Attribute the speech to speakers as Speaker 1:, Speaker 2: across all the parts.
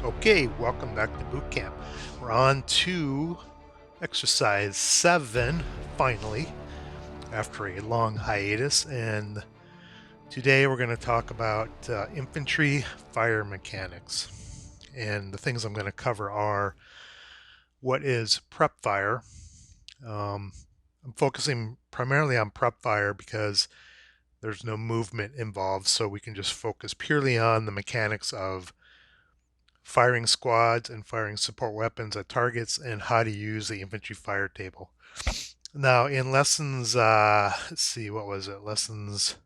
Speaker 1: Okay, welcome back to boot camp. We're on to exercise 7, finally, after a long hiatus. And today we're going to talk about infantry fire mechanics. And the things I'm going to cover are what is prep fire. I'm focusing primarily on prep fire because there's no movement involved, so we can just focus purely on the mechanics of firing squads and firing support weapons at targets, and how to use the infantry fire table. Now, in lessons, let's see, what was it? Lessons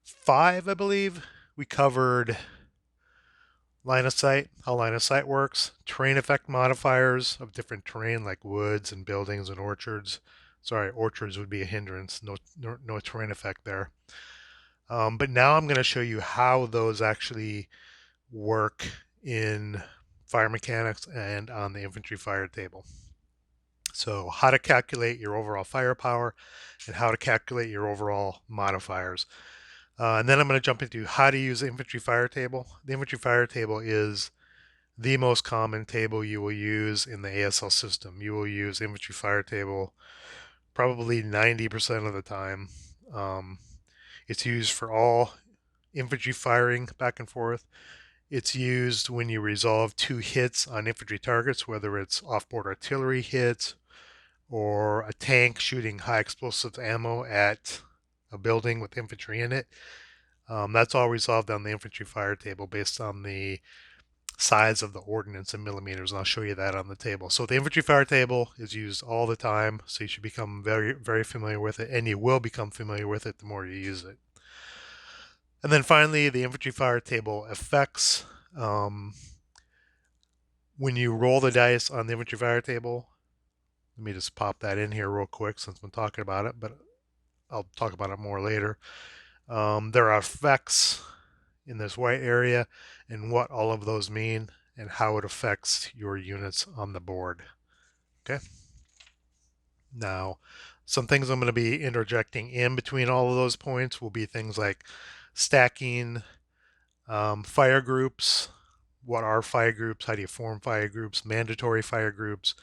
Speaker 1: 5, I believe, we covered line of sight, how line of sight works, terrain effect modifiers of different terrain like woods and buildings and orchards. Sorry, orchards would be a hindrance, no terrain effect there. But now I'm going to show you how those actually work in fire mechanics and on the infantry fire table. So how to calculate your overall firepower and how to calculate your overall modifiers. And then I'm going to jump into how to use the infantry fire table. The infantry fire table is the most common table you will use in the ASL system. You will use infantry fire table probably 90% of the time. It's used for all infantry firing back and forth. It's used when you resolve 2 hits on infantry targets, whether it's off-board artillery hits or a tank shooting high explosive ammo at a building with infantry in it. That's all resolved on the infantry fire table based on the size of the ordnance in millimeters, and I'll show you that on the table. So the infantry fire table is used all the time, so you should become very, very familiar with it, and you will become familiar with it the more you use it. And then finally, the infantry fire table effects. When you roll the dice on the infantry fire table, let me just pop that in here real quick since I'm talking about it, but I'll talk about it more later. There are effects in this white area and what all of those mean and how it affects your units on the board. Okay. Now, some things I'm going to be interjecting in between all of those points will be things like stacking, fire groups. What are fire groups? How do you form fire groups? Mandatory fire groups.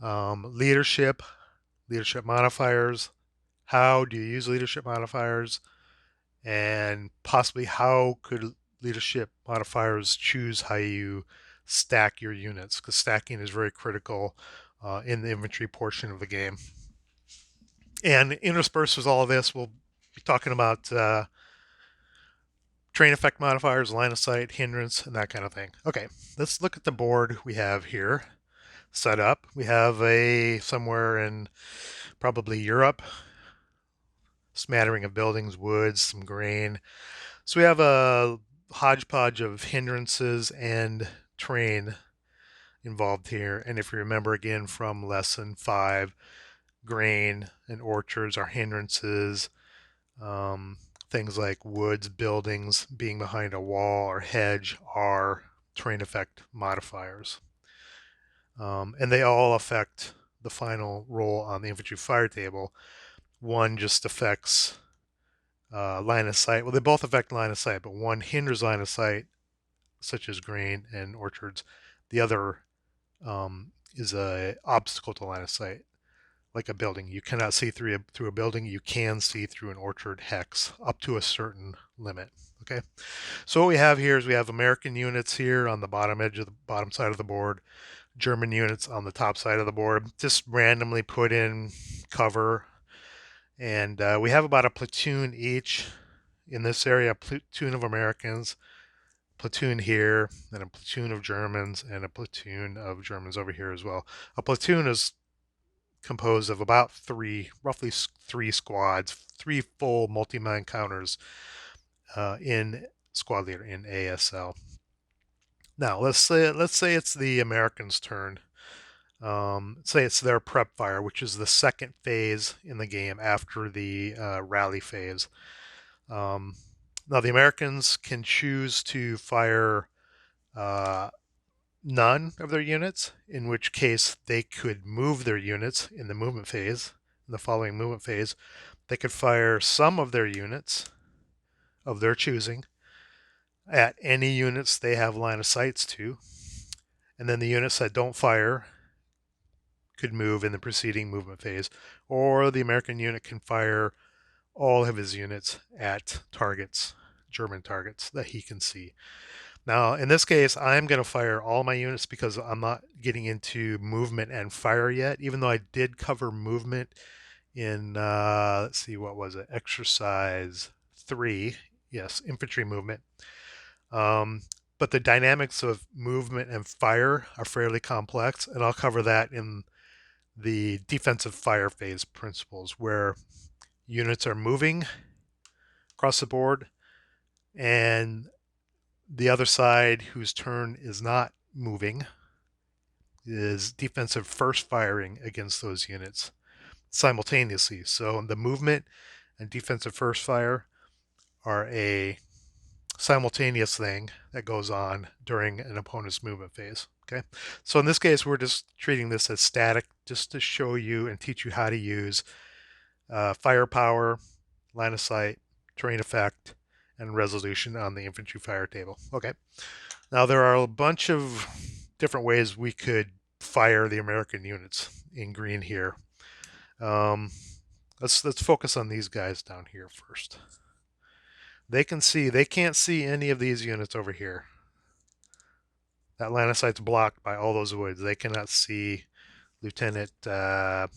Speaker 1: Leadership modifiers. How do you use leadership modifiers? And possibly how could leadership modifiers choose how you stack your units? Because stacking is very critical in the infantry portion of the game. And interspersed with all of this, we'll be talking about terrain effect modifiers, line of sight, hindrance, and that kind of thing. Okay, let's look at the board we have here set up. We have somewhere in probably Europe, smattering of buildings, woods, some grain. So we have a hodgepodge of hindrances and terrain involved here. And if you remember again from lesson 5, grain and orchards are hindrances. Things like woods, buildings, being behind a wall or hedge are terrain effect modifiers. And they all affect the final roll on the infantry fire table. One just affects line of sight. Well, they both affect line of sight, but one hinders line of sight, such as grain and orchards. The other is an obstacle to line of sight, like a building. You cannot see through a building. You can see through an orchard hex up to a certain limit. Okay, so what we have here is we have American units here on the bottom edge of the bottom side of the board, German units on the top side of the board, just randomly put in cover. And we have about a platoon each in this area, a platoon of Americans, platoon here, and a platoon of Germans, and a platoon of Germans over here as well. A platoon is composed of about roughly three squads, 3 full multi-man counters in squad leader in ASL. Now let's say it's the Americans' turn. Say it's their prep fire, which is the second phase in the game after the rally phase. Now the Americans can choose to fire none of their units, in which case they could move their units in the movement phase, in the following movement phase. They could fire some of their units of their choosing, at any units they have line of sights to. And then the units that don't fire could move in the preceding movement phase, or the American unit can fire all of his units at targets, German targets that he can see. Now, in this case, I'm going to fire all my units because I'm not getting into movement and fire yet, even though I did cover movement in, let's see, what was it? Exercise 3. Yes, infantry movement. But the dynamics of movement and fire are fairly complex, and I'll cover that in the defensive fire phase principles, where units are moving across the board and the other side, whose turn is not moving, is defensive first firing against those units simultaneously. So the movement and defensive first fire are a simultaneous thing that goes on during an opponent's movement phase. Okay, so in this case, we're just treating this as static, just to show you and teach you how to use firepower, line of sight, terrain effect, and resolution on the infantry fire table. Okay, now there are a bunch of different ways we could fire the American units in green here. Let's focus on these guys down here first. They can't see any of these units over here. That line of sight's blocked by all those woods. They cannot see Lieutenant Zerbrecht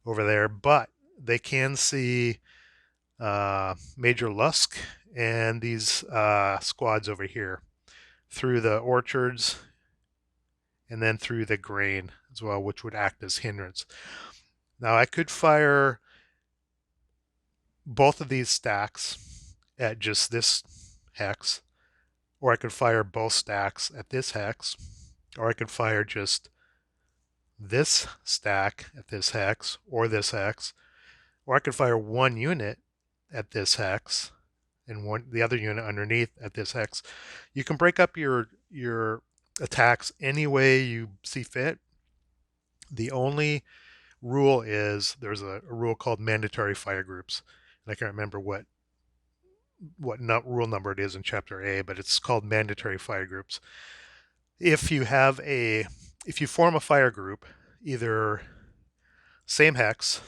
Speaker 1: over there, but they can see Major Lusk and these squads over here through the orchards and then through the grain as well, which would act as hindrance. Now I could fire both of these stacks at just this hex, or I could fire both stacks at this hex, or I could fire just this stack at this hex or this hex, or I could fire one unit at this hex and the other unit underneath at this hex. You can break up your attacks any way you see fit. The only rule is there's a rule called mandatory fire groups, and I can't remember what rule number it is in chapter A, but it's called mandatory fire groups. If you form a fire group, either same hex,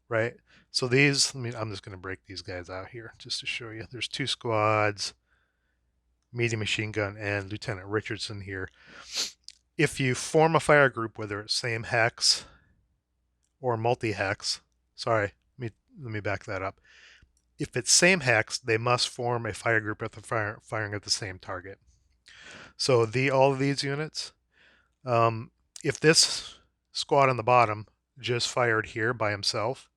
Speaker 1: right? So these, I'm just going to break these guys out here just to show you. There's 2 squads, medium machine gun, and Lieutenant Richardson here. If you form a fire group, whether it's same hex or multi-hex, sorry, let me back that up. If it's same hex, they must form a fire group at the firing at the same target. So all of these units, if this squad on the bottom just fired here by himself,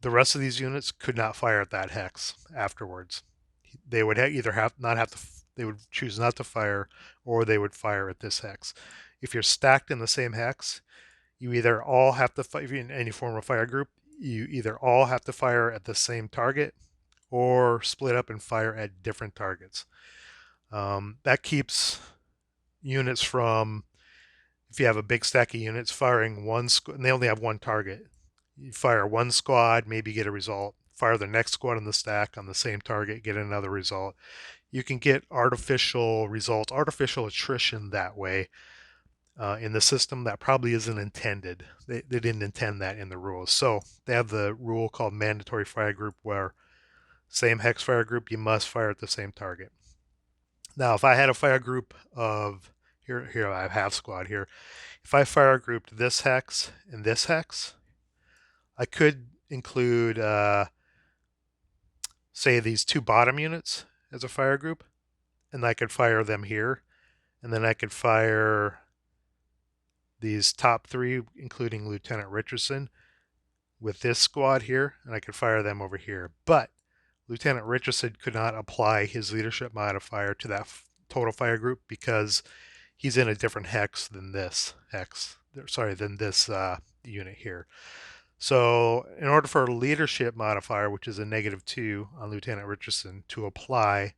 Speaker 1: the rest of these units could not fire at that hex afterwards. They would they would choose not to fire, or they would fire at this hex. If you're stacked in the same hex, you either all have to fight in any form of fire group. You either all have to fire at the same target, or split up and fire at different targets. That keeps units from, if you have a big stack of units, firing one and they only have one target. You fire one squad, maybe get a result. Fire the next squad on the stack on the same target, get another result. You can get artificial results, artificial attrition that way in the system that probably isn't intended. They didn't intend that in the rules. So they have the rule called mandatory fire group, where same hex fire group, you must fire at the same target. Now, if I had a fire group of, here I have half squad here. If I fire grouped this hex and this hex, I could include, say, these 2 bottom units as a fire group, and I could fire them here, and then I could fire these top 3, including Lieutenant Richardson, with this squad here, and I could fire them over here. But Lieutenant Richardson could not apply his leadership modifier to that total fire group because he's in a different hex than this unit here. So in order for a leadership modifier, which is a -2 on Lieutenant Richardson, to apply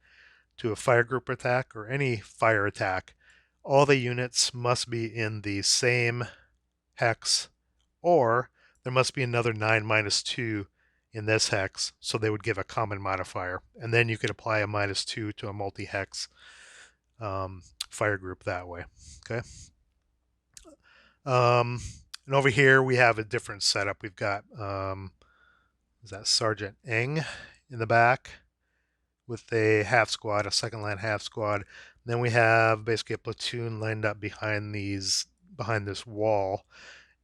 Speaker 1: to a fire group attack or any fire attack, all the units must be in the same hex, or there must be another 9 - 2 in this hex, so they would give a common modifier. And then you could apply a -2 to a multi-hex fire group that way. Okay. And over here we have a different setup. We've got is that Sergeant Eng in the back with a half squad, a second line half squad. Then we have basically a platoon lined up behind this wall.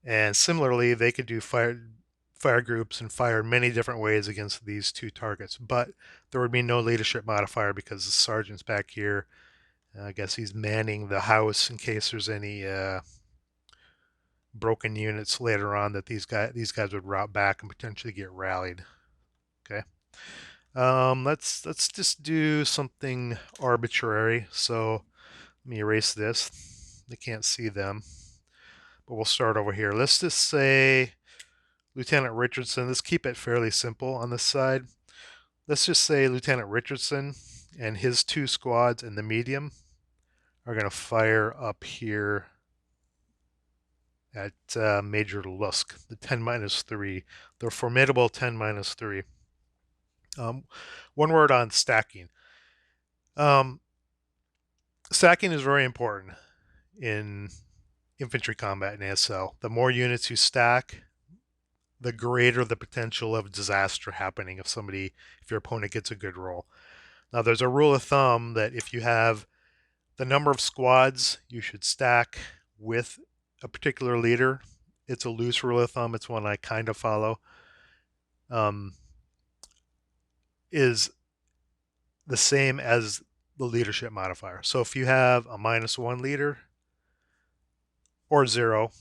Speaker 1: And similarly, they could do fire groups and fire in many different ways against these two targets. But there would be no leadership modifier because the sergeant's back here. I guess he's manning the house in case there's any broken units later on that these guys would route back and potentially get rallied. Okay. Let's just do something arbitrary. So let me erase this. They can't see them. But we'll start over here. Let's just say Lieutenant Richardson. Let's keep it fairly simple on this side. Let's just say Lieutenant Richardson and his two squads in the medium are going to fire up here at Major Lusk, the 10-3, the formidable 10-3. One word on stacking. Stacking is very important in infantry combat in ASL. The more units you stack, the greater the potential of disaster happening if your opponent gets a good roll. Now, there's a rule of thumb that if you have the number of squads you should stack with a particular leader, it's a loose rule of thumb. It's one I kind of follow. Is the same as the leadership modifier. So if you have a -1 leader or 0,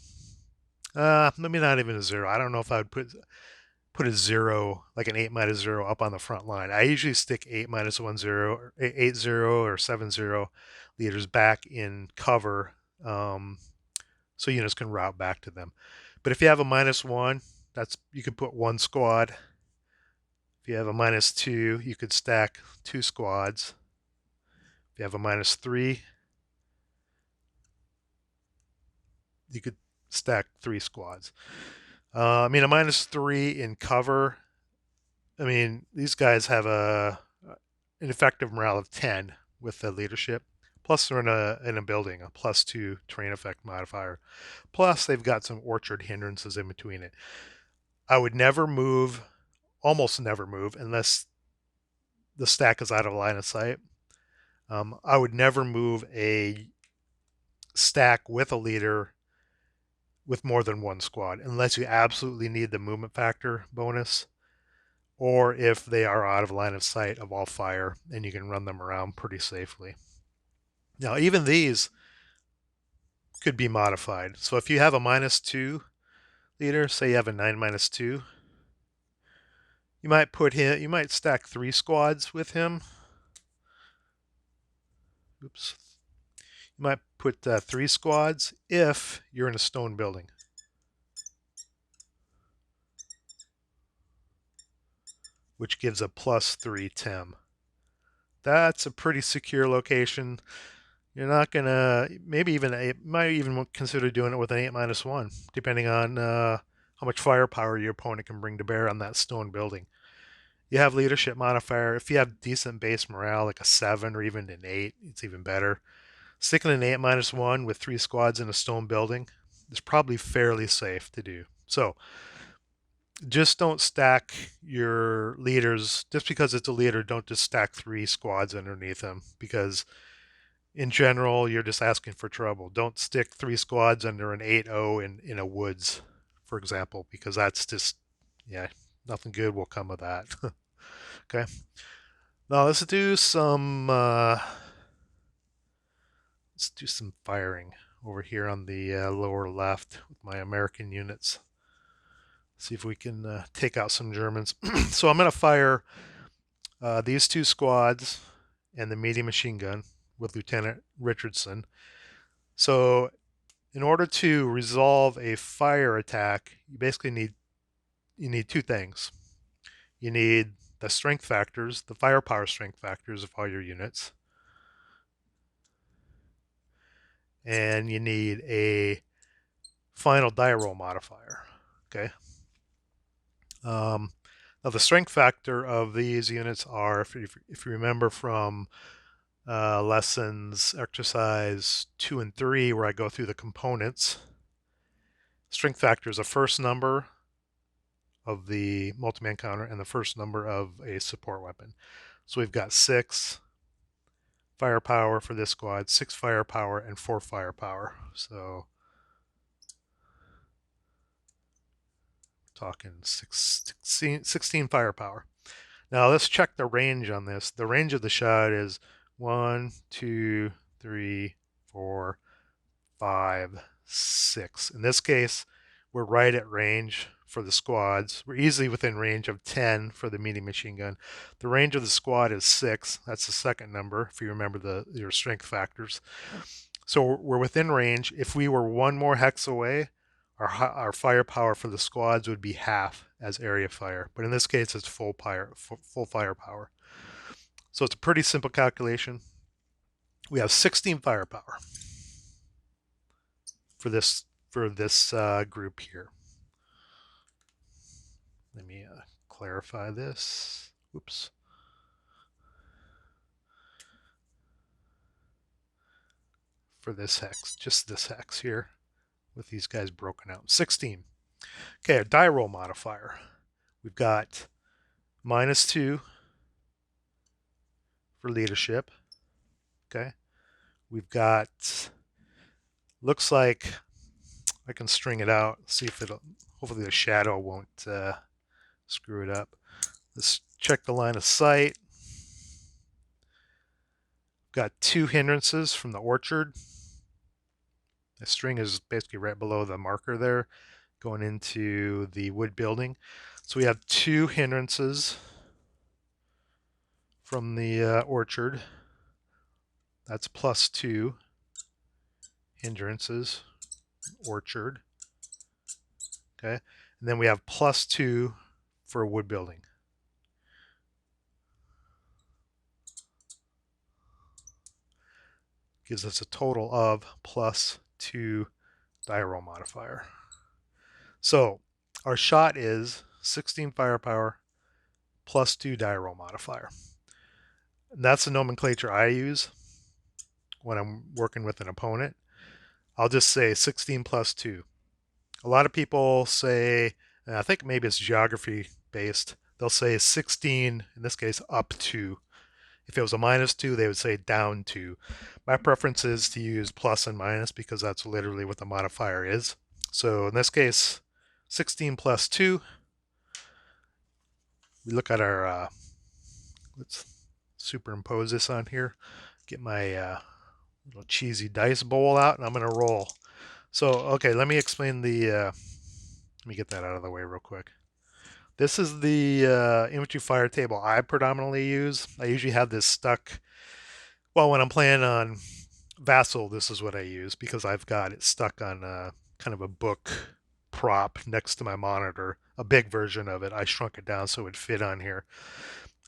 Speaker 1: maybe not even a 0. I don't know if I would put a 0, like an 8-0 up on the front line. I usually stick 8-1-0 or 8-0 or 7-0 leaders back in cover, so units can route back to them. But if you have a -1, you could put one squad. If you have a -2, you could stack 2 squads. If you have a -3, you could stack 3 squads. I mean, a -3 in cover. I mean, these guys have an effective morale of 10 with the leadership. Plus, they're in a building, a +2 terrain effect modifier. Plus, they've got some orchard hindrances in between it. I would never move, almost never move, unless the stack is out of line of sight. I would never move a stack with a leader with more than one squad, unless you absolutely need the movement factor bonus, or if they are out of line of sight of all fire and you can run them around pretty safely. Now, even these could be modified. So if you have a -2 leader, say you have a 9-2, you might stack 3 squads with him. Oops. You might put 3 squads if you're in a stone building. Which gives a +3 TEM. That's a pretty secure location. You're not gonna, might even consider doing it with an 8-1, depending on how much firepower your opponent can bring to bear on that stone building. You have leadership modifier. If you have decent base morale, like a 7 or even an 8, it's even better. Sticking an 8-1 with 3 squads in a stone building is probably fairly safe to do. So just don't stack your leaders. Just because it's a leader, don't just stack 3 squads underneath them, because in general, you're just asking for trouble. Don't stick 3 squads under an 8-0 in a woods, for example, because that's just, yeah, nothing good will come of that. Okay. Now let's do some firing over here on the lower left with my American units. See if we can take out some Germans. So I'm going to fire these 2 squads and the medium machine gun with Lieutenant Richardson. So in order to resolve a fire attack, you basically need 2 things. You need the strength factors, the firepower strength factors of all your units. And you need a final die roll modifier. Okay. Now Now the strength factor of these units are, if you remember from lessons exercise 2 and 3, where I go through the components, strength factor is the first number of the multi-man counter and the first number of a support weapon. So we've got 6 firepower for this squad, 6 firepower, and 4 firepower. So we're talking 16 firepower. Now let's check the range on this. The range of the shot is 1, 2, 3, 4, 5, 6. In this case, we're right at range for the squads. We're easily within range of 10 for the medium machine gun. The range of the squad is 6. That's the second number, if you remember your strength factors. So we're within range. If we were one more hex away, our firepower for the squads would be half as area fire. But in this case, it's full firepower. So it's a pretty simple calculation. We have 16 firepower for this group here. Let me clarify this. Whoops. For this hex, just this hex here, with these guys broken out. 16. Okay, a die roll modifier. We've got -2 for leadership. Okay. We've got, looks like I can string it out, see if it'll, hopefully the shadow won't screw it up. Let's check the line of sight. Got 2 hindrances from the orchard. The string is basically right below the marker there, going into the wood building. So we have 2 hindrances from the orchard. That's +2 hindrances, orchard. Okay, and then we have +2 for wood building. Gives us a total of +2 die roll modifier. So our shot is 16 firepower +2 die roll modifier. And that's the nomenclature I use when I'm working with an opponent. I'll just say 16 +2. A lot of people say, and I think maybe it's geography based, they'll say 16, in this case, up to. If it was a -2, they would say down to. My preference is to use plus and minus because that's literally what the modifier is. So in this case, 16 +2. We look at our, let's superimpose this on here, get my little cheesy dice bowl out, and I'm going to roll. So, okay, let me explain the, let me get that out of the way real quick. This is the Infantry Fire Table I predominantly use. I usually have this stuck, well, when I'm playing on Vassal, this is what I use because I've got it stuck on kind of a book prop next to my monitor, a big version of it. I shrunk it down so it would fit on here.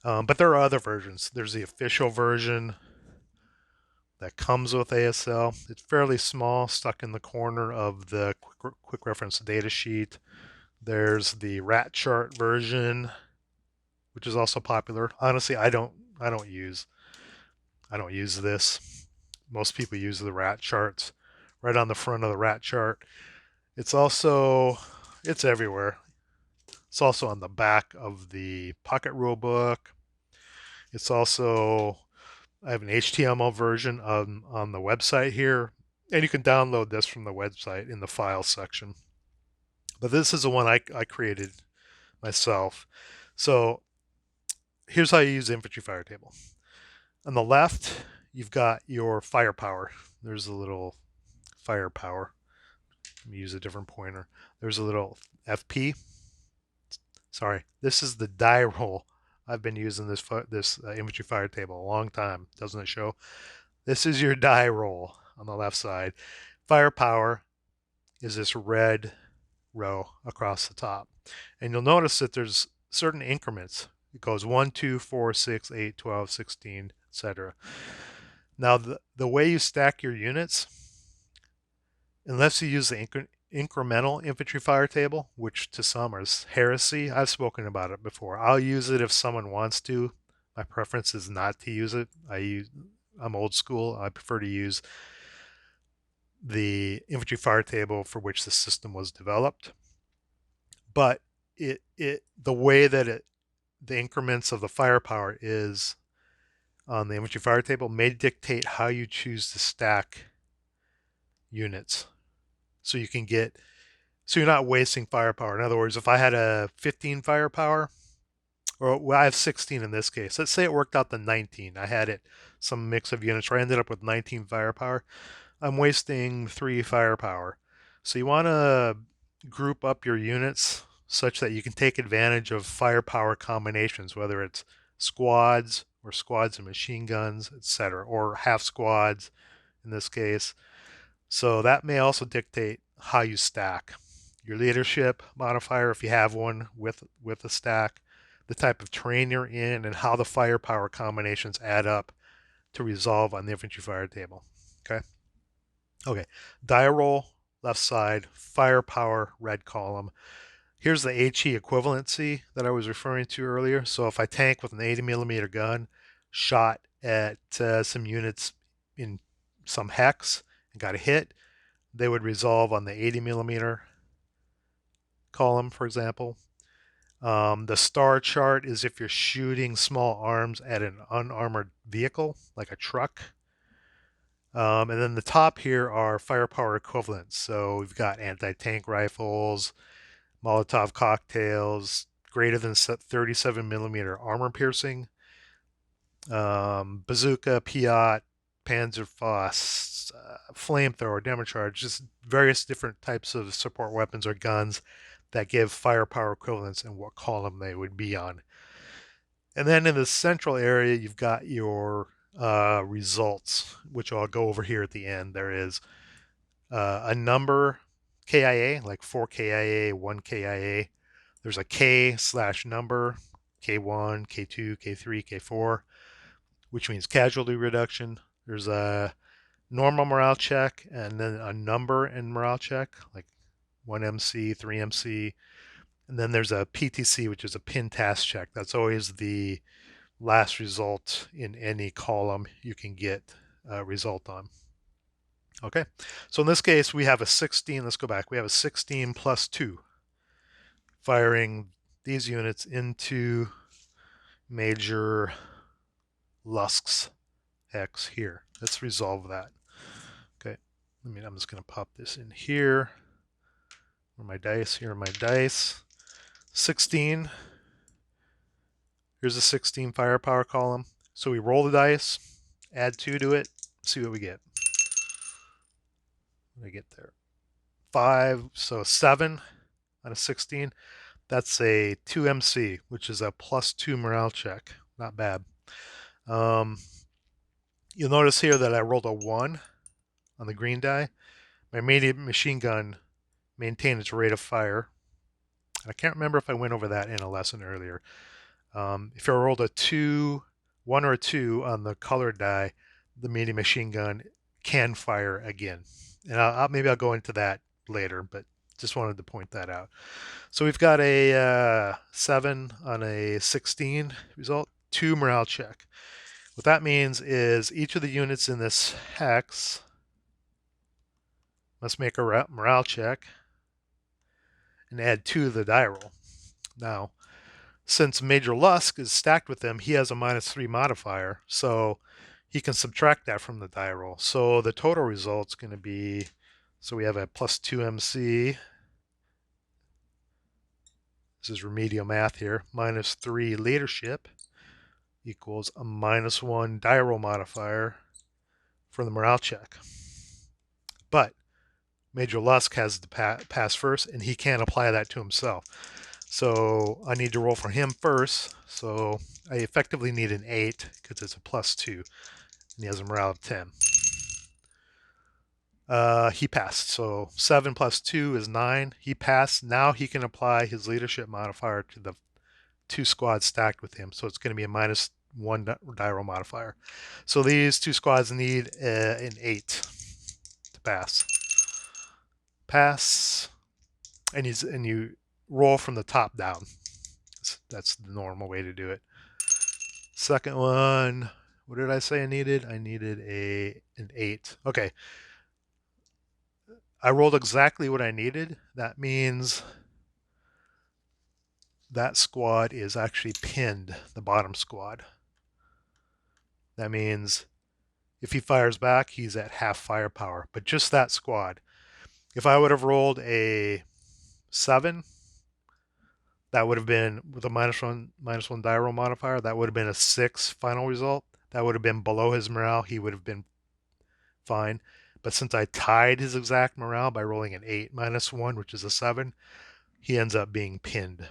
Speaker 1: But there are other versions. There's the official version that comes with ASL. It's fairly small, stuck in the corner of the quick reference data sheet. There's the rat chart version, which is also popular. Honestly, I don't use this. Most people use the rat charts right on the front of the rat chart. It's everywhere. It's also on the back of the pocket rule book. It's also, I have an HTML version on the website here, and you can download this from the website in the files section. But this is the one I created myself. So here's how you use the Infantry Fire Table. On the left, you've got your firepower. There's a little firepower. Let me use a different pointer. There's a little FP. Sorry, this is the die roll. I've been using this Infantry Fire Table a long time. Doesn't it show? This is your die roll on the left side. Firepower is this red row across the top. And you'll notice that there's certain increments. It goes 1, 2, 4, 6, 8, 12, 16, etc. Now, the way you stack your units, unless you use the incremental infantry fire table, which to some is heresy. I've spoken about it before. I'll use it if someone wants to. My preference is not to use it. I'm old school. I prefer to use the infantry fire table for which the system was developed. But the way that the increments of the firepower is on the infantry fire table may dictate how you choose to stack units. So you're not wasting firepower. In other words, if I had a 15 firepower, or well, I have 16 in this case. Let's say it worked out to 19. I had some mix of units where I ended up with 19 firepower. I'm wasting 3 firepower. So you want to group up your units such that you can take advantage of firepower combinations, whether it's squads or squads and machine guns, etc., or half squads in this case. So that may also dictate how you stack your leadership modifier, if you have one with a stack, the type of terrain you're in, and how the firepower combinations add up to resolve on the infantry fire table. Okay, die roll, left side, firepower, red column. Here's the HE equivalency that I was referring to earlier. So if I tank with an 80mm gun, shot at some units in some hex and got a hit, they would resolve on the 80mm column, for example. The star chart is if you're shooting small arms at an unarmored vehicle, like a truck. And then the top here are firepower equivalents. So we've got anti-tank rifles, Molotov cocktails, greater than 37mm armor piercing, bazooka, Piat, Panzerfaust, flamethrower, democharge, just various different types of support weapons or guns that give firepower equivalents and what column they would be on. And then in the central area, you've got your results, which I'll go over here at the end. There is a number KIA, like 4 KIA, 1 KIA. There's a K/number, K1, K2, K3, K4, which means casualty reduction. There's a normal morale check and then a number and morale check, like 1 MC, 3 MC. And then there's a PTC, which is a pin task check. That's always the last result in any column you can get a result on. Okay, so in this case, we have a 16. Let's go back. We have a 16 plus 2, firing these units into Major Lusk's hex here. Let's resolve that. Okay, I'm just going to pop this in here. Where are my dice? Here are my dice. 16. Here's a 16 firepower column. So we roll the dice, add 2 to it, see what we get. What do I get there? 5, so 7 on a 16. That's a 2 MC, which is a +2 morale check. Not bad. You'll notice here that I rolled a 1 on the green die. My immediate machine gun maintained its rate of fire. And I can't remember if I went over that in a lesson earlier. If I rolled a 1 or a 2 on the colored die, the medium machine gun can fire again. And maybe I'll go into that later, but just wanted to point that out. So we've got a 7 on a 16 result, 2 morale check. What that means is each of the units in this hex must make a morale check and add 2 to the die roll. Now, since Major Lusk is stacked with them, he has a -3 modifier, so he can subtract that from the die roll. So the total result's going to be, so we have a +2 MC. This is remedial math here. -3 leadership equals a -1 die roll modifier for the morale check. But Major Lusk has to pass first, and he can't apply that to himself. So I need to roll for him first. So I effectively need an 8 because it's a +2, and he has a morale of 10. He passed. So 7 plus 2 is 9. He passed. Now he can apply his leadership modifier to the 2 squads stacked with him. So it's going to be a -1 die roll modifier. So these 2 squads need an 8 to pass. Pass. and you roll from the top down. That's the normal way to do it. Second one, what did I say I needed? I needed an 8. Okay, I rolled exactly what I needed. That means that squad is actually pinned, the bottom squad. That means if he fires back, he's at half firepower, but just that squad. If I would have rolled a 7, that would have been with a -1 die roll modifier, that would have been a 6 final result. That would have been below his morale. He would have been fine. But since I tied his exact morale by rolling an 8 -1, which is a 7, he ends up being pinned.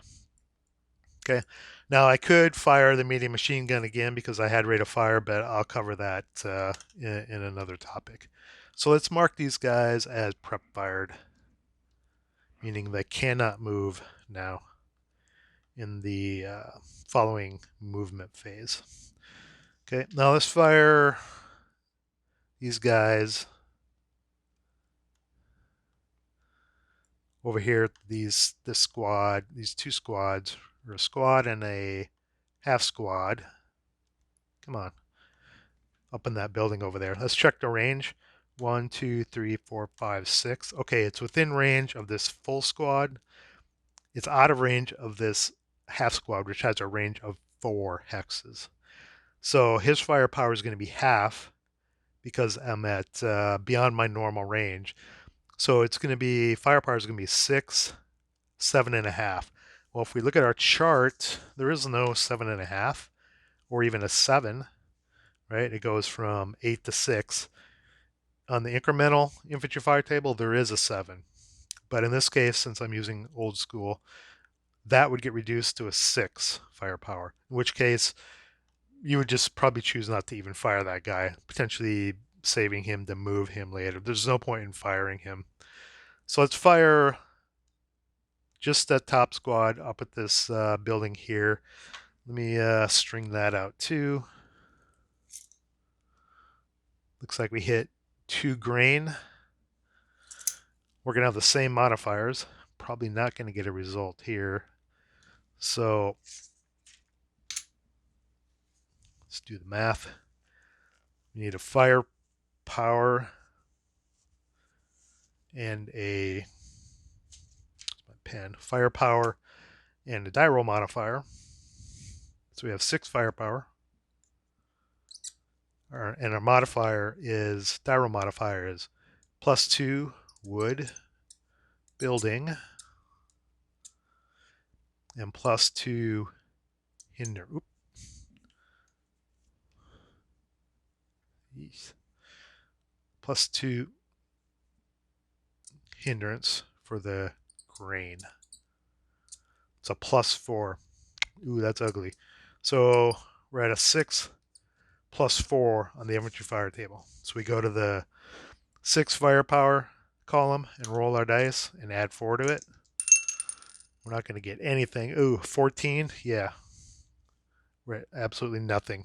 Speaker 1: Okay. Now I could fire the medium machine gun again because I had rate of fire, but I'll cover that in another topic. So let's mark these guys as prep fired, meaning they cannot move now in the following movement phase. Okay, now let's fire these guys over here. This squad, these two squads, or a squad and a half squad. Come on, up in that building over there. Let's check the range. 1, 2, 3, 4, 5, 6. Okay, it's within range of this full squad. It's out of range of this half squad, which has a range of 4 hexes. So his firepower is going to be half because I'm at beyond my normal range. So it's going to be, firepower is going to be 6, 7.5. Well, if we look at our chart, there is no 7.5 or even a 7, right? It goes from 8 to 6. On the incremental infantry fire table, there is a 7. But in this case, since I'm using old school, that would get reduced to a 6 firepower, in which case you would just probably choose not to even fire that guy, potentially saving him to move him later. There's no point in firing him. So let's fire just that top squad up at this building here. Let me string that out too. Looks like we hit 2 grain. We're going to have the same modifiers. Probably not going to get a result here. So let's do the math. We need a firepower and a firepower and a die roll modifier. So we have 6 firepower. And our modifier is, die roll modifier is +2 wood building and +2 hinder. +2 hindrance for the grain. It's a +4. Ooh, that's ugly. So we're at a 6 +4 on the infantry fire table. So we go to the 6 firepower column and roll our dice and add 4 to it. We're not going to get anything. Ooh, 14. Yeah, we're at absolutely nothing.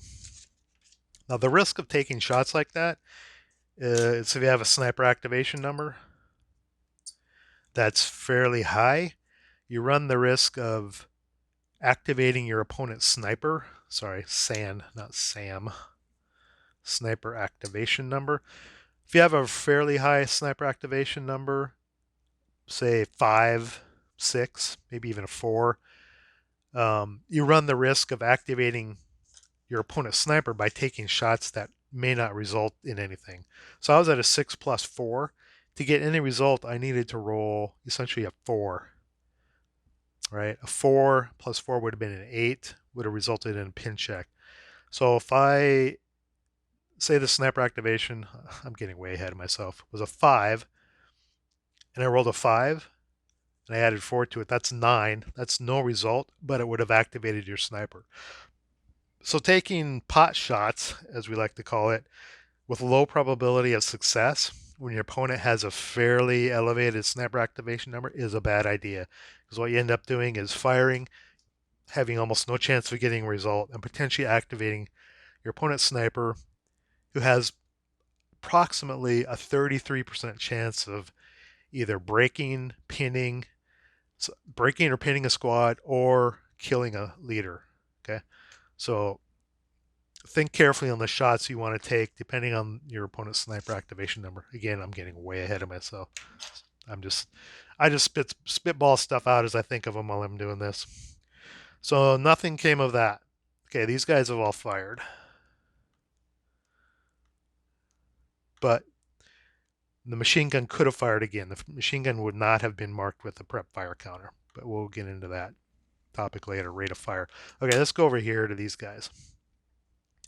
Speaker 1: Now the risk of taking shots like that is if you have a sniper activation number that's fairly high, you run the risk of activating your opponent's sniper. Sorry, SAN, not SAM. Sniper activation number. If you have a fairly high sniper activation number, say 5, 6, maybe even a 4, you run the risk of activating your opponent's sniper by taking shots that may not result in anything. So I was at a 6 +4. To get any result, I needed to roll essentially a 4. Right? A 4 +4 would have been an 8, would have resulted in a pin check. So if I say the sniper activation, I'm getting way ahead of myself, was a 5, and I rolled a 5, and I added 4 to it, that's 9. That's no result, but it would have activated your sniper. So taking pot shots, as we like to call it, with low probability of success when your opponent has a fairly elevated sniper activation number is a bad idea. Because what you end up doing is firing, having almost no chance of getting a result, and potentially activating your opponent's sniper, who has approximately a 33% chance of either breaking, pinning, So breaking or pinning a squad or killing a leader. Okay, so think carefully on the shots you want to take depending on your opponent's sniper activation number. Again, I'm getting way ahead of myself. I just spitball stuff out as I think of them while I'm doing this. So nothing came of that. Okay, these guys have all fired. But the machine gun could have fired again. The machine gun would not have been marked with the prep fire counter. But we'll get into that topic later, rate of fire. Okay, let's go over here to these guys.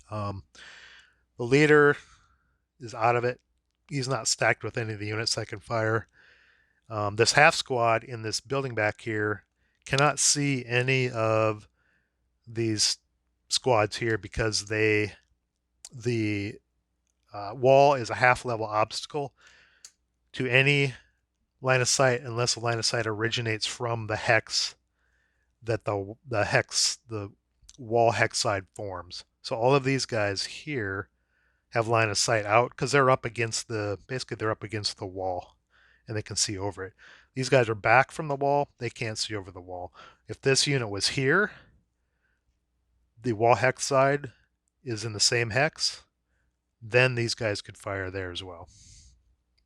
Speaker 1: The leader is out of it. He's not stacked with any of the units I can fire. This half squad in this building back here cannot see any of these squads here because the wall is a half level obstacle to any line of sight unless the line of sight originates from the hex that the wall hex side forms. So all of these guys here have line of sight out because they're up against basically they're up against the wall and they can see over it. These guys are back from the wall, they can't see over the wall. If this unit was here, the wall hex side is in the same hex, then these guys could fire there as well.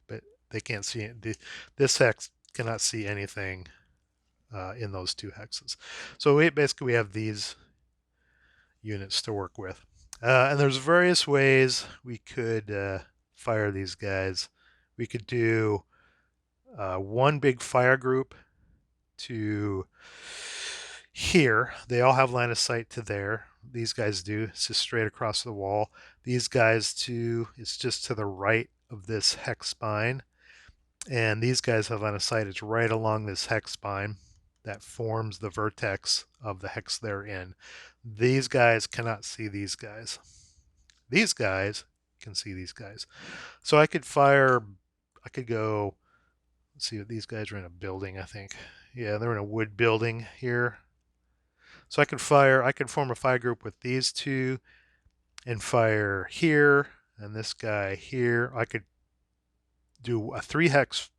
Speaker 1: But they can't see it. This hex cannot see anything in those two hexes. So basically we have these units to work with. And there's various ways we could fire these guys. We could do one big fire group to here. They all have line of sight to there. These guys do. It's just straight across the wall. These guys too, it's just to the right of this hex spine. And these guys have line of sight. It's right along this hex spine that forms the vertex of the hex they're in. These guys cannot see these guys. These guys can see these guys. So I could go, let's see, these guys are in a building, I think. Yeah, they're in a wood building here. So I could form a fire group with these two and fire here and this guy here. I could do a 3 hex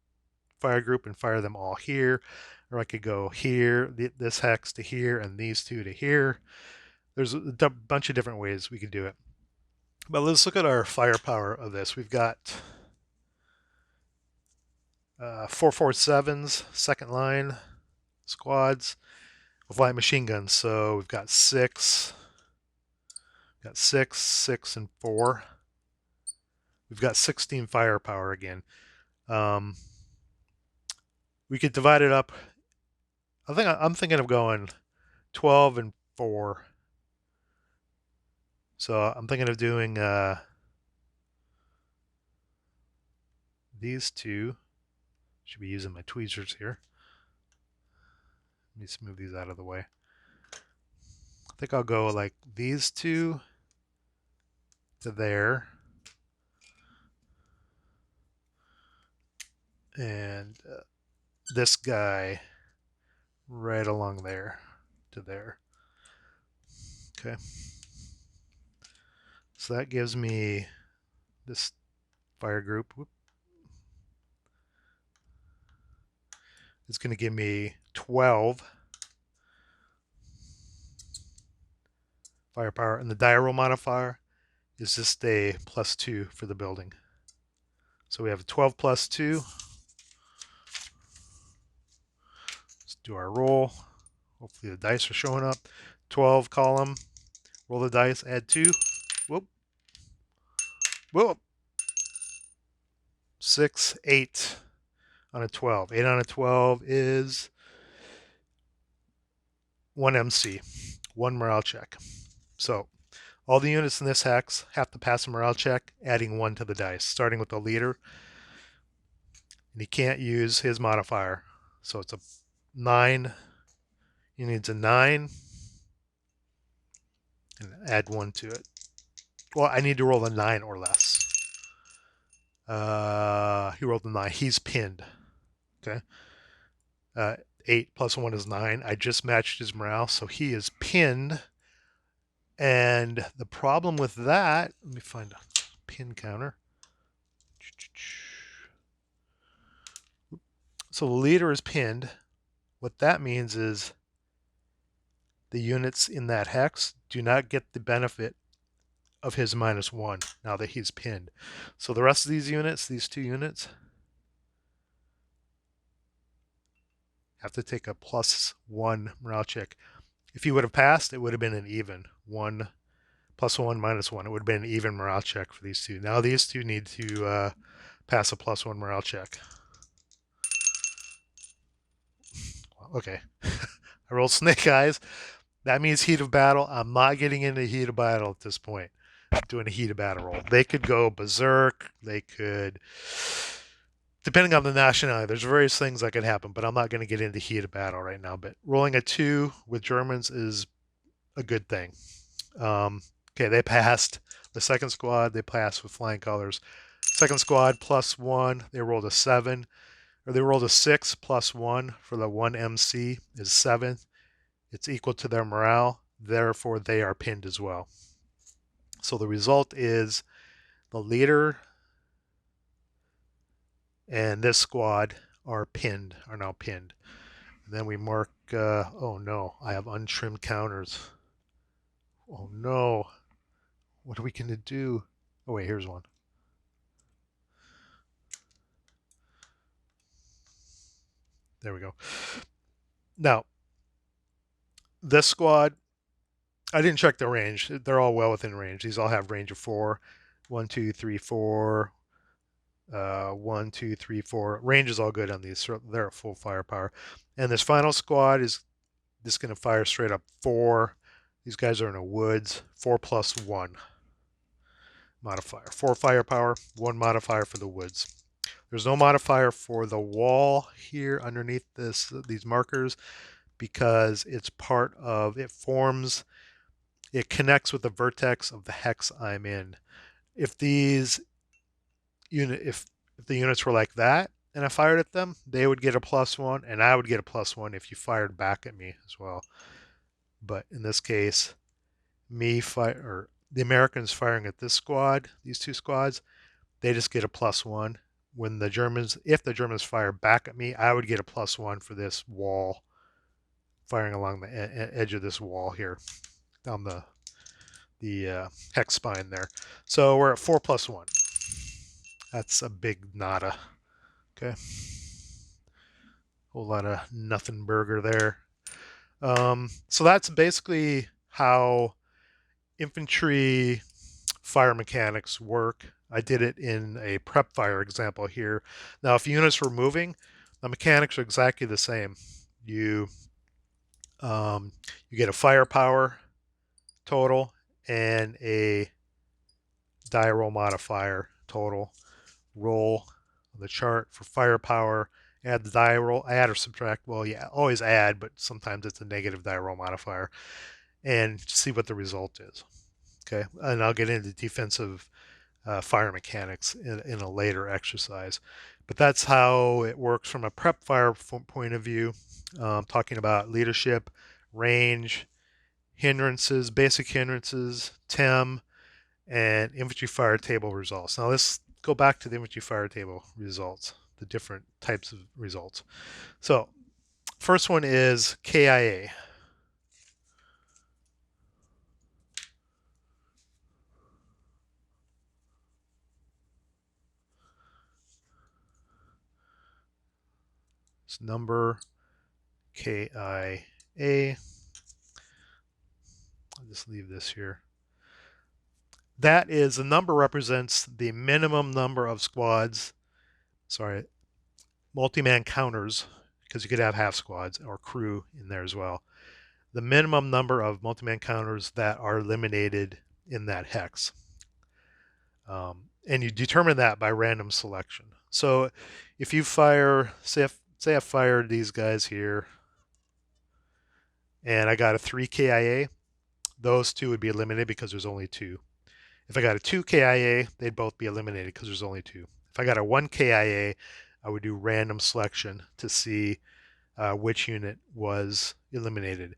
Speaker 1: fire group and fire them all here. Or I could go here, this hex to here, and these two to here. There's a bunch of different ways we could do it. But let's look at our firepower of this. We've got 447s, second line squads with light machine guns. So we've got 6, 6, and 4. We've got 16 firepower again. We could divide it up. I'm thinking of going 12 and 4. So I'm thinking of doing these two. Should be using my tweezers here. Let me just move these out of the way. I think I'll go like these two to there. And this guy right along there to there. Okay. So that gives me this fire group. Whoop. It's going to give me 12 firepower. And the die roll modifier is just a +2 for the building. So we have a 12 +2. Let's do our roll. Hopefully the dice are showing up. 12 column. Roll the dice, add 2. Whoop. Whoop. 6, 8 on a 12. 8 on a 12 is 1 MC, 1 morale check. So all the units in this hex have to pass a morale check, adding 1 to the dice, starting with the leader. And he can't use his modifier. So it's a 9. He needs a 9. And add 1 to it. Well, I need to roll a 9 or less. He rolled a 9. He's pinned. Okay. 8 + 1 is 9. I just matched his morale, so he is pinned. And the problem with that, let me find a pin counter. So the leader is pinned. What that means is the units in that hex do not get the benefit of his -1 now that he's pinned. So the rest of these units, these 2 units, have to take a +1 morale check. If he would have passed, it would have been an even. 1 +1 -1. It would have been an even morale check for these 2. Now these 2 need to pass a +1 morale check. Okay. I rolled snake eyes. That means heat of battle. I'm not getting into heat of battle at this point. I'm doing a heat of battle roll. They could go berserk. They could, depending on the nationality, there's various things that could happen, but I'm not going to get into heat of battle right now. But rolling a 2 with Germans is a good thing. Okay, they passed. The second squad, they passed with flying colors. Second squad, +1. They rolled a 7. Or they rolled a 6 +1 for the 1 MC is 7. It's equal to their morale. Therefore, they are pinned as well. So the result is the leader and this squad are now pinned. And then we mark, oh no, I have untrimmed counters. Oh no, what are we going to do? Oh wait, here's one. There we go. Now, this squad, I didn't check the range. They're all well within range. These all have range of 4. 1, 2, 3, 4. 1, 2, 3, 4. Range is all good on these. So they're at full firepower. And this final squad is just going to fire straight up 4. These guys are in the woods. 4 + 1 modifier. 4 firepower, 1 modifier for the woods. There's no modifier for the wall here underneath these markers because it's part of, it connects with the vertex of the hex I'm in. If the units were like that and I fired at them, they would get a +1 and I would get a +1 if you fired back at me as well. But in this case, the Americans firing at this squad, these 2 squads, they just get a +1. When if the Germans fire back at me, I would get a +1 for this wall, firing along the edge of this wall here, down the hex spine there. So we're at 4 + 1. That's a big nada. Okay. Whole lot of nothing burger there. So that's basically how infantry fire mechanics work. I did it in a prep fire example here. Now, if units were moving, the mechanics are exactly the same. You get a firepower total and a die roll modifier total. Roll on the chart for firepower. Add the die roll, add or subtract. Well, yeah, always add, but sometimes it's a negative die roll modifier, and see what the result is. Okay, and I'll get into defensive fire mechanics in a later exercise. But that's how it works from a prep fire point of view, talking about leadership, range, hindrances, basic hindrances, TEM, and infantry fire table results. Now let's go back to the infantry fire table results, the different types of results. So first one is KIA. It's number KIA. I'll just leave this here. That is, the number represents the minimum number of squads, multi-man counters, because you could have half squads or crew in there as well. The minimum number of multi-man counters that are eliminated in that hex. And you determine that by random selection. So if you fire, say I fired these guys here, and I got a 3 KIA, those 2 would be eliminated because there's only 2. If I got a 2 KIA, they'd both be eliminated because there's only 2. If I got a 1 KIA, I would do random selection to see which unit was eliminated.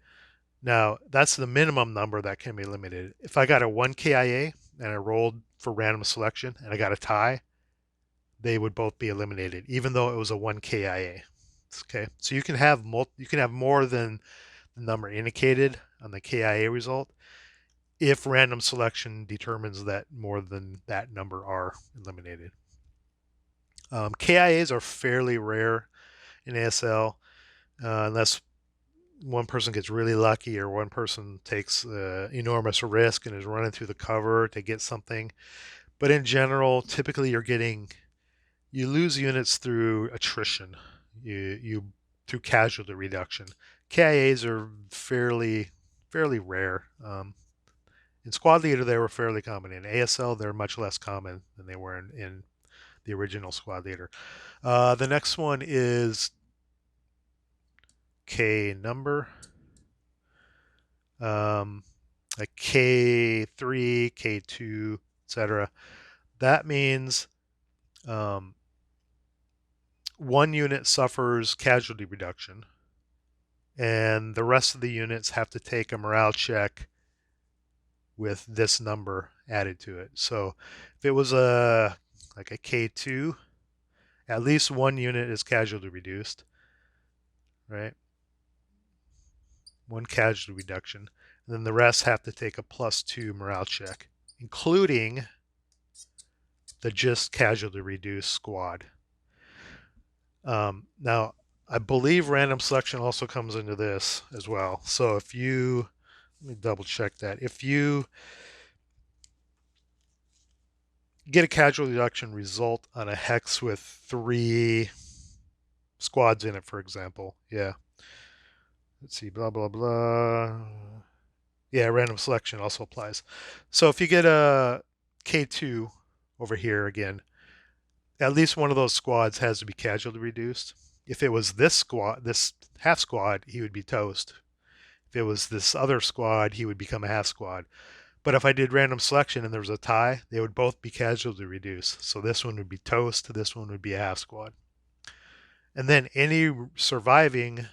Speaker 1: Now, that's the minimum number that can be eliminated. If I got a 1 KIA and I rolled for random selection and I got a tie, they would both be eliminated, even though it was a 1 KIA. Okay, so you can have more than the number indicated on the KIA result if random selection determines that more than that number are eliminated. KIAs are fairly rare in ASL unless one person gets really lucky or one person takes enormous risk and is running through the cover to get something. But in general, typically you lose units through attrition, you through casualty reduction. KIAs are fairly rare. In Squad Leader, they were fairly common. In ASL, they're much less common than they were in the original Squad Leader. The next one is K number. Like K3, K2, etc. That means one unit suffers casualty reduction, and the rest of the units have to take a morale check with this number added to it. So if it was like a K2, at least one unit is casualty reduced, right? One casualty reduction. And then the rest have to take a +2 morale check, including the just casualty reduced squad. Now, I believe random selection also comes into this as well. So if you, let me double check that. If you get a casualty reduction result on a hex with 3 squads in it, for example, yeah. Let's see, blah, blah, blah. Yeah, random selection also applies. So if you get a K2 over here again, at least one of those squads has to be casualty reduced. If it was this squad, this half squad, he would be toast. If it was this other squad, he would become a half squad. But if I did random selection and there was a tie, they would both be casualty reduced. So this one would be toast, this one would be a half squad. And then any surviving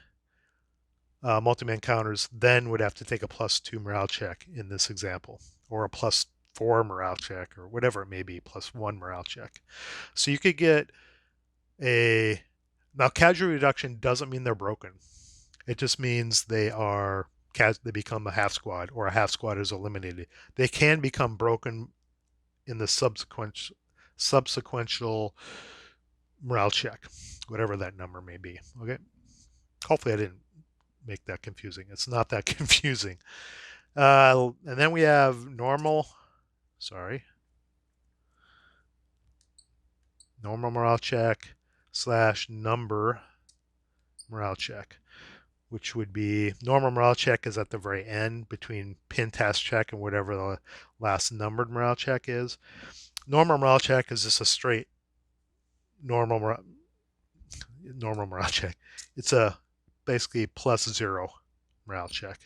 Speaker 1: multi-man counters then would have to take a +2 morale check in this example, or a +4 morale check, or whatever it may be, +1 morale check. So you could get now casualty reduction doesn't mean they're broken. It just means they become a half squad, or a half squad is eliminated. They can become broken in the subsequential morale check, whatever that number may be. Okay. Hopefully I didn't make that confusing. It's not that confusing. And then we have normal morale check / number morale check, which would be normal morale check is at the very end between pin task check and whatever the last numbered morale check is. Normal morale check is just a straight normal morale check. It's a basically +0 morale check.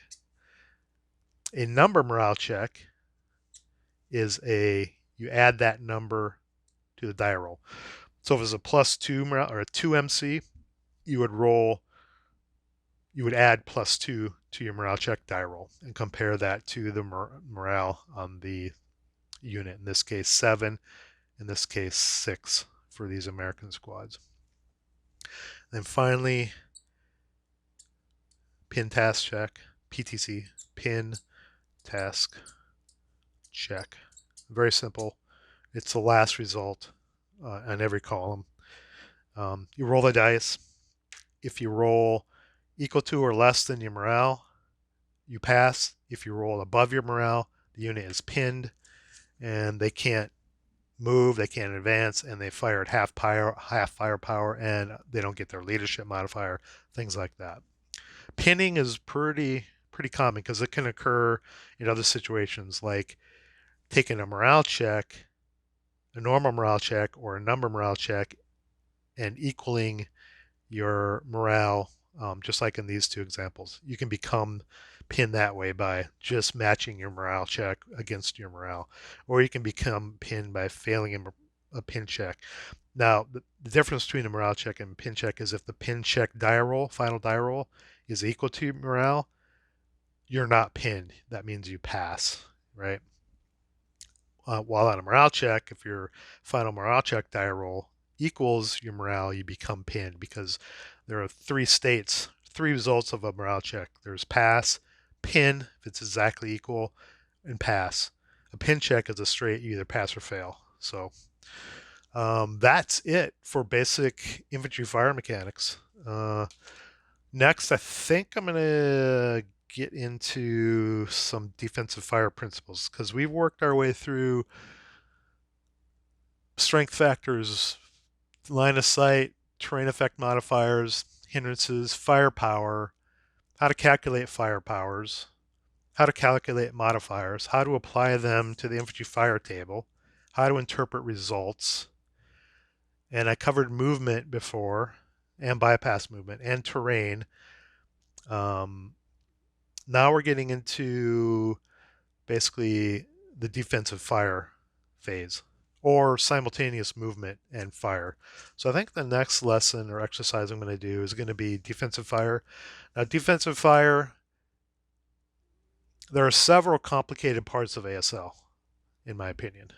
Speaker 1: A number morale check is you add that number to the die roll. So if it's a +2 morale or a 2 MC, you would add +2 to your morale check die roll and compare that to the morale on the unit. In this case, 7. In this case, 6 for these American squads. Then finally, pin task check, PTC, pin task check. Very simple. It's the last result on every column. You roll the dice. If you roll equal to or less than your morale, you pass. If you roll above your morale, the unit is pinned and they can't move, they can't advance, and they fire at half firepower, and they don't get their leadership modifier, things like that. Pinning is pretty common because it can occur in other situations, like taking a morale check, a normal morale check, or a number morale check, and equaling your morale, just like in these two examples. You can become pinned that way by just matching your morale check against your morale, or you can become pinned by failing a pin check. Now, the difference between a morale check and pin check is if the pin check die roll, final die roll, is equal to your morale, you're not pinned. That means you pass, right? While on a morale check, if your final morale check die roll equals your morale, you become pinned, because there are three states, three results of a morale check. There's pass, pin, if it's exactly equal, and pass. A pin check is a straight, you either pass or fail. So that's it for basic infantry fire mechanics. Next, I think I'm going to get into some defensive fire principles, because we've worked our way through strength factors, line of sight, terrain effect modifiers, hindrances, firepower, how to calculate firepowers, how to calculate modifiers, how to apply them to the Infantry Fire Table, how to interpret results, and I covered movement before, and bypass movement, and terrain. Now we're getting into basically the defensive fire phase, or simultaneous movement and fire. So I think the next lesson or exercise I'm going to do is going to be defensive fire. Now, defensive fire, there are several complicated parts of ASL, in my opinion.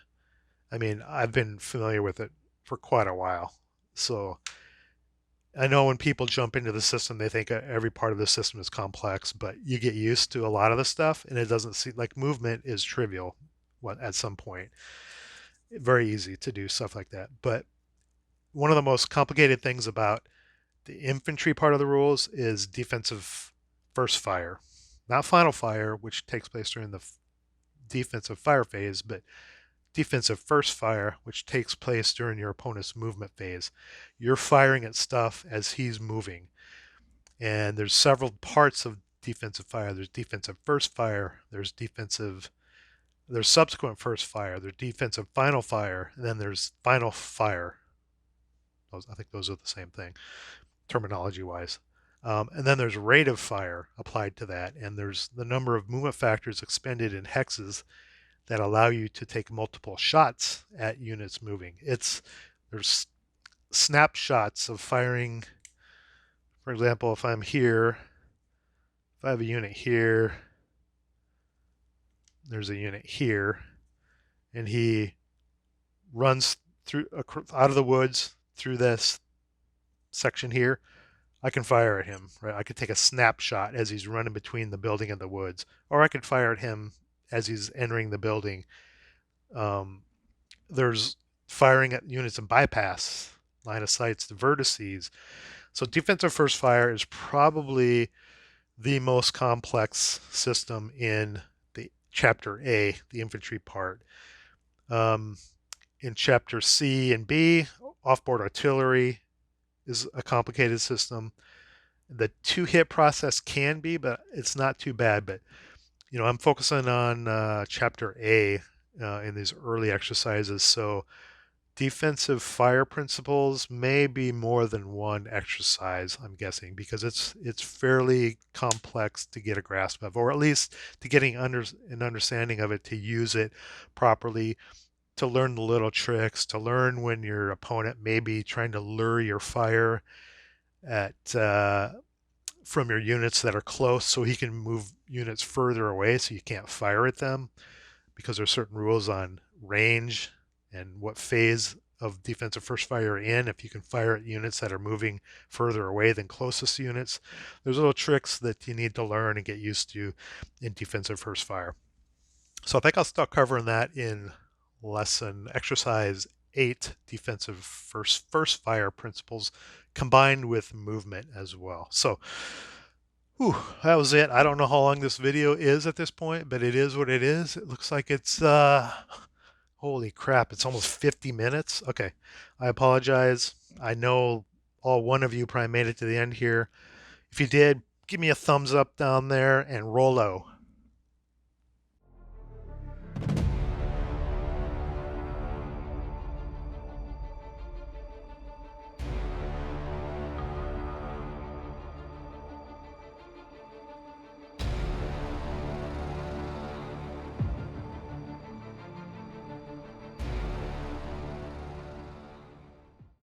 Speaker 1: I mean, I've been familiar with it for quite a while. So I know when people jump into the system, they think every part of the system is complex, but you get used to a lot of the stuff, and it doesn't seem like movement is trivial at some point. Very easy to do stuff like that. But one of the most complicated things about the infantry part of the rules is defensive first fire. Not final fire, which takes place during the defensive fire phase, but defensive first fire, which takes place during your opponent's movement phase. You're firing at stuff as he's moving. And there's several parts of defensive fire. There's defensive first fire, there's subsequent first fire, there's defensive final fire, and then there's final fire. I think those are the same thing, terminology-wise. And then there's rate of fire applied to that, and there's the number of movement factors expended in hexes that allow you to take multiple shots at units moving. There's snapshots of firing. For example, if I'm here, if I have a unit here, there's a unit here, and he runs through out of the woods through this section here, I can fire at him, right? I could take a snapshot as he's running between the building and the woods, or I could fire at him as he's entering the building. There's firing at units in bypass, line of sights, the vertices. So defensive first fire is probably the most complex system in the chapter A, the infantry part. In chapter C and B, offboard artillery is a complicated system. The two-hit process can be, but it's not too bad. But I'm focusing on chapter A in these early exercises. So defensive fire principles may be more than one exercise, I'm guessing, because it's fairly complex to get a grasp of, or at least to getting an understanding of it, to use it properly, to learn the little tricks, to learn when your opponent may be trying to lure your fire at from your units that are close, so he can move units further away so you can't fire at them, because there's certain rules on range and what phase of defensive first fire you're in. If you can fire at units that are moving further away than closest units, there's little tricks that you need to learn and get used to in defensive first fire. So I think I'll start covering that in exercise 8, defensive first fire principles, combined with movement as well. So that was it. I don't know how long this video is at this point, but it is what it is. It looks like it's holy crap, it's almost 50 minutes. Okay, I apologize. I know all one of you probably made it to the end here. If you did, give me a thumbs up down there, and Rollo.